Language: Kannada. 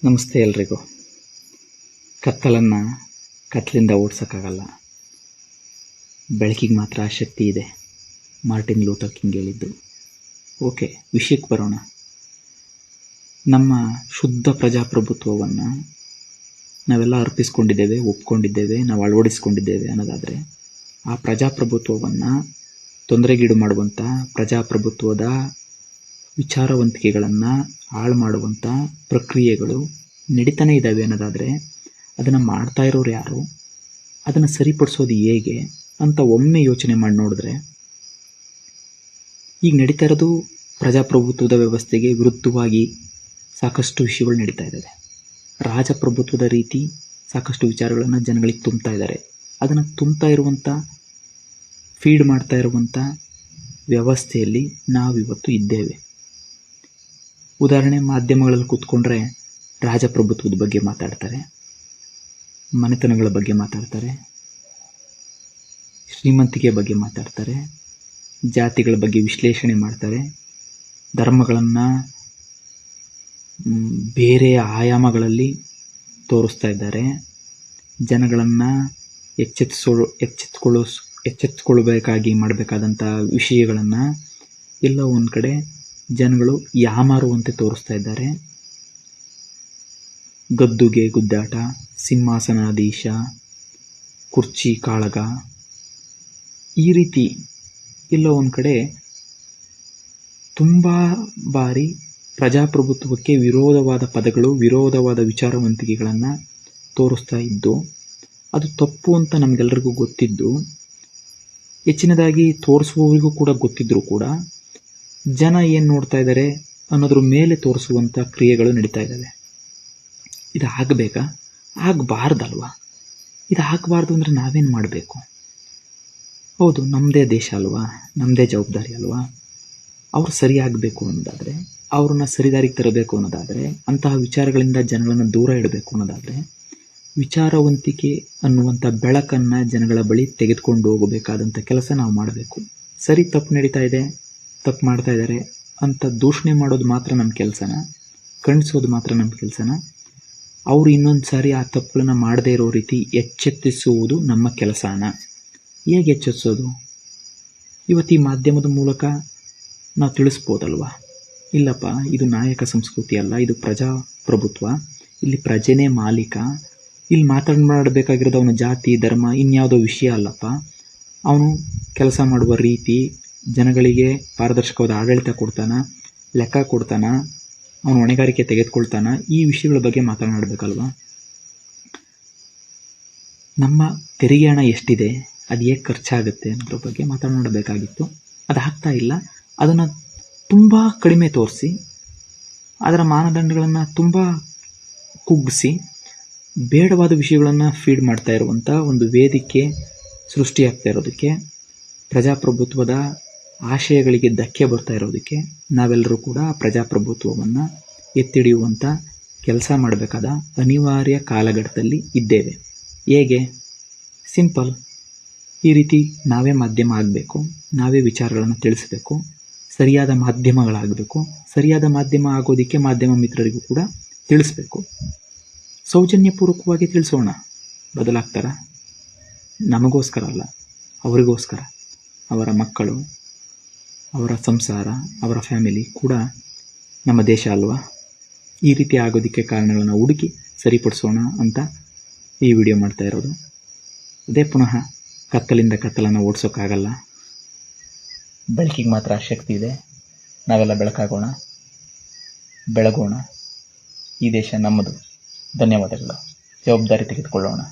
ನಮಸ್ತೆ ಎಲ್ರಿಗೂ. ಕತ್ತಲನ್ನು ಕತ್ತಲಿಂದ ಓಡಿಸೋಕ್ಕಾಗಲ್ಲ, ಬೆಳಕಿಗೆ ಮಾತ್ರ ಶಕ್ತಿ ಇದೆ. ಮಾರ್ಟಿನ್ ಲೂಥರ್ ಕಿಂಗ್ ಹೇಳಿದ್ದು. ಓಕೆ, ವಿಷಯಕ್ಕೆ ಬರೋಣ. ನಮ್ಮ ಶುದ್ಧ ಪ್ರಜಾಪ್ರಭುತ್ವವನ್ನು ನಾವೆಲ್ಲ ಅರ್ಪಿಸ್ಕೊಂಡಿದ್ದೇವೆ, ಒಪ್ಕೊಂಡಿದ್ದೇವೆ, ನಾವು ಅಳವಡಿಸ್ಕೊಂಡಿದ್ದೇವೆ ಅನ್ನೋದಾದರೆ, ಆ ಪ್ರಜಾಪ್ರಭುತ್ವವನ್ನು ತೊಂದರೆಗೀಡು ಮಾಡುವಂಥ, ಪ್ರಜಾಪ್ರಭುತ್ವದ ವಿಚಾರವಂತಿಕೆಗಳನ್ನು ಹಾಳು ಮಾಡುವಂಥ ಪ್ರಕ್ರಿಯೆಗಳು ನಡೀತಾನೆ ಇದ್ದಾವೆ ಅನ್ನೋದಾದರೆ, ಅದನ್ನು ಮಾಡ್ತಾ ಇರೋರು ಯಾರು, ಅದನ್ನು ಸರಿಪಡಿಸೋದು ಹೇಗೆ ಅಂತ ಒಮ್ಮೆ ಯೋಚನೆ ಮಾಡಿ ನೋಡಿದ್ರೆ, ಈಗ ನಡೀತಾ ಇರೋದು ಪ್ರಜಾಪ್ರಭುತ್ವದ ವ್ಯವಸ್ಥೆಗೆ ವಿರುದ್ಧವಾಗಿ ಸಾಕಷ್ಟು ವಿಷಯಗಳು ನಡೀತಾ ಇದ್ದಾವೆ. ರಾಜಪ್ರಭುತ್ವದ ರೀತಿ ಸಾಕಷ್ಟು ವಿಚಾರಗಳನ್ನು ಜನಗಳಿಗೆ ತುಂಬ್ತಾ ಇದ್ದಾರೆ. ಅದನ್ನು ತುಂಬ್ತಾ ಇರುವಂಥ, ಫೀಡ್ ಮಾಡ್ತಾ ಇರುವಂಥ ವ್ಯವಸ್ಥೆಯಲ್ಲಿ ನಾವಿವತ್ತು ಇದ್ದೇವೆ. ಉದಾಹರಣೆ, ಮಾಧ್ಯಮಗಳಲ್ಲಿ ಕೂತ್ಕೊಂಡ್ರೆ ರಾಜಪ್ರಭುತ್ವದ ಬಗ್ಗೆ ಮಾತಾಡ್ತಾರೆ, ಮನೆತನಗಳ ಬಗ್ಗೆ ಮಾತಾಡ್ತಾರೆ, ಶ್ರೀಮಂತಿಕೆ ಬಗ್ಗೆ ಮಾತಾಡ್ತಾರೆ, ಜಾತಿಗಳ ಬಗ್ಗೆ ವಿಶ್ಲೇಷಣೆ ಮಾಡ್ತಾರೆ, ಧರ್ಮಗಳನ್ನು ಬೇರೆ ಆಯಾಮಗಳಲ್ಲಿ ತೋರಿಸ್ತಾ ಇದ್ದಾರೆ, ಜನಗಳನ್ನು ಎಚ್ಚೆತ್ತುಕೊಳ್ಬೇಕಾಗಿ ಮಾಡಬೇಕಾದಂಥ ವಿಷಯಗಳನ್ನು ಎಲ್ಲ ಒಂದು ಕಡೆ ಜನಗಳು ಯಾಮಾರುವಂತೆ ತೋರಿಸ್ತಾ ಇದ್ದಾರೆ. ಗದ್ದುಗೆ ಗುದ್ದಾಟ, ಸಿಂಹಾಸನಾಧೀಶ, ಕುರ್ಚಿ ಕಾಳಗ, ಈ ರೀತಿ ಎಲ್ಲ ಒಂದು ಕಡೆ ತುಂಬ ಬಾರಿ ಪ್ರಜಾಪ್ರಭುತ್ವಕ್ಕೆ ವಿರೋಧವಾದ ಪದಗಳು, ವಿರೋಧವಾದ ವಿಚಾರವಂತಿಕೆಗಳನ್ನು ತೋರಿಸ್ತಾ ಇದ್ದು, ಅದು ತಪ್ಪು ಅಂತ ನಮಗೆಲ್ಲರಿಗೂ ಗೊತ್ತಿದ್ದು, ಹೆಚ್ಚಿನದಾಗಿ ತೋರಿಸುವವರಿಗೂ ಕೂಡ ಗೊತ್ತಿದ್ದರೂ ಕೂಡ ಜನ ಏನು ನೋಡ್ತಾ ಇದ್ದಾರೆ ಅನ್ನೋದ್ರ ಮೇಲೆ ತೋರಿಸುವಂಥ ಕ್ರಿಯೆಗಳು ನಡೀತಾ ಇದ್ದಾವೆ. ಇದು ಆಗಬೇಕಾ? ಆಗಬಾರ್ದಲ್ವಾ? ಇದು ಆಗಬಾರ್ದು ಅಂದರೆ ನಾವೇನು ಮಾಡಬೇಕು? ಹೌದು, ನಮ್ಮದೇ ದೇಶ ಅಲ್ವಾ, ನಮ್ಮದೇ ಜವಾಬ್ದಾರಿ ಅಲ್ವಾ. ಅವರು ಸರಿಯಾಗಬೇಕು ಅನ್ನೋದಾದರೆ, ಅವ್ರನ್ನ ಸರಿದಾರಿಗೆ ತರಬೇಕು ಅನ್ನೋದಾದರೆ, ಅಂತಹ ವಿಚಾರಗಳಿಂದ ಜನಗಳನ್ನು ದೂರ ಇಡಬೇಕು ಅನ್ನೋದಾದರೆ, ವಿಚಾರವಂತಿಕೆ ಅನ್ನುವಂಥ ಬೆಳಕನ್ನು ಜನಗಳ ಬಳಿ ತೆಗೆದುಕೊಂಡು ಹೋಗಬೇಕಾದಂಥ ಕೆಲಸ ನಾವು ಮಾಡಬೇಕು. ಸರಿ, ತಪ್ಪು ನಡೀತಾ ಇದೆ, ತಪ್ಪು ಮಾಡ್ತಾ ಇದ್ದಾರೆ ಅಂತ ದೂಷಣೆ ಮಾಡೋದು ಮಾತ್ರ ನಮ್ಮ ಕೆಲಸನ? ಖಂಡಿಸೋದು ಮಾತ್ರ ನಮ್ಮ ಕೆಲಸನ? ಅವರು ಇನ್ನೊಂದು ಸಾರಿ ಆ ತಪ್ಪುಗಳನ್ನು ಮಾಡದೇ ಇರೋ ರೀತಿ ಎಚ್ಚೆತ್ತಿಸುವುದು ನಮ್ಮ ಕೆಲಸನ? ಹೇಗೆ ಎಚ್ಚೆತ್ತಿಸೋದು? ಇವತ್ತು ಈ ಮಾಧ್ಯಮದ ಮೂಲಕ ನಾವು ತಿಳಿಸ್ಬೋದಲ್ವಾ? ಇಲ್ಲಪ್ಪ, ಇದು ನಾಯಕ ಸಂಸ್ಕೃತಿ ಅಲ್ಲ, ಇದು ಪ್ರಜಾಪ್ರಭುತ್ವ, ಇಲ್ಲಿ ಪ್ರಜೆನೇ ಮಾಲೀಕ, ಇಲ್ಲಿ ಮಾತನಾಡಬೇಕಾಗಿರೋದು ಅವನ ಜಾತಿ, ಧರ್ಮ, ಇನ್ಯಾವುದೋ ವಿಷಯ ಅಲ್ಲಪ್ಪ. ಅವನು ಕೆಲಸ ಮಾಡುವ ರೀತಿ, ಜನಗಳಿಗೆ ಪಾರದರ್ಶಕವಾದ ಆಡಳಿತ ಕೊಡ್ತಾನ, ಲೆಕ್ಕ ಕೊಡ್ತಾನ, ಅವನು ಹೊಣೆಗಾರಿಕೆ ತೆಗೆದುಕೊಳ್ತಾನ, ಈ ವಿಷಯಗಳ ಬಗ್ಗೆ ಮಾತನಾಡಬೇಕಲ್ವಾ? ನಮ್ಮ ತೆರಿಗೆ ಹಣ ಎಷ್ಟಿದೆ, ಅದು ಹೇಗೆ ಖರ್ಚಾಗುತ್ತೆ ಅನ್ನೋದ್ರ ಬಗ್ಗೆ ಮಾತನಾಡಬೇಕಾಗಿತ್ತು. ಅದು ಆಗ್ತಾ ಇಲ್ಲ. ಅದನ್ನು ತುಂಬ ಕಡಿಮೆ ತೋರಿಸಿ, ಅದರ ಮಾನದಂಡಗಳನ್ನು ತುಂಬ ಕುಗ್ಗಿಸಿ, ಬೇಡವಾದ ವಿಷಯಗಳನ್ನು ಫೀಡ್ ಮಾಡ್ತಾ ಇರುವಂಥ ಒಂದು ವೇದಿಕೆ ಸೃಷ್ಟಿಯಾಗ್ತಾ ಇರೋದಕ್ಕೆ, ಪ್ರಜಾಪ್ರಭುತ್ವದ ಆಶಯಗಳಿಗೆ ಧಕ್ಕೆ ಬರ್ತಾ ಇರೋದಕ್ಕೆ ನಾವೆಲ್ಲರೂ ಕೂಡ ಪ್ರಜಾಪ್ರಭುತ್ವವನ್ನು ಎತ್ತಿಡಿಯುವಂಥ ಕೆಲಸ ಮಾಡಬೇಕಾದ ಅನಿವಾರ್ಯ ಕಾಲಘಟ್ಟದಲ್ಲಿ ಇದ್ದೇವೆ. ಹೇಗೆ? ಸಿಂಪಲ್. ಈ ರೀತಿ ನಾವೇ ಮಾಧ್ಯಮ ಆಗಬೇಕು, ನಾವೇ ವಿಚಾರಗಳನ್ನು ತಿಳಿಸಬೇಕು, ಸರಿಯಾದ ಮಾಧ್ಯಮಗಳಾಗಬೇಕು. ಸರಿಯಾದ ಮಾಧ್ಯಮ ಆಗೋದಕ್ಕೆ ಮಾಧ್ಯಮ ಮಿತ್ರರಿಗೂ ಕೂಡ ತಿಳಿಸ್ಬೇಕು. ಸೌಜನ್ಯಪೂರ್ವಕವಾಗಿ ತಿಳಿಸೋಣ. ಬದಲಾಗ್ತಾರ? ನಮಗೋಸ್ಕರ ಅಲ್ಲ, ಅವರಿಗೋಸ್ಕರ, ಅವರ ಮಕ್ಕಳು, ಅವರ ಸಂಸಾರ, ಅವರ ಫ್ಯಾಮಿಲಿ ಕೂಡ ನಮ್ಮ ದೇಶ ಅಲ್ವಾ? ಈ ರೀತಿ ಆಗೋದಕ್ಕೆ ಕಾರಣಗಳನ್ನು ಹುಡುಕಿ ಸರಿಪಡಿಸೋಣ ಅಂತ ಈ ವಿಡಿಯೋ ಮಾಡ್ತಾ ಇರೋದು. ಅದೇ ಪುನಃ ಕತ್ತಲಿಂದ ಕತ್ತಲನ್ನು ಓಡಿಸೋಕ್ಕಾಗಲ್ಲ, ಬೆಳಕಿಗೆ ಮಾತ್ರ ಶಕ್ತಿ ಇದೆ. ನಾವೆಲ್ಲ ಬೆಳಕಾಗೋಣ, ಬೆಳಗೋಣ. ಈ ದೇಶ ನಮ್ಮದು. ಧನ್ಯವಾದಗಳು. ಜವಾಬ್ದಾರಿ ತೆಗೆದುಕೊಳ್ಳೋಣ.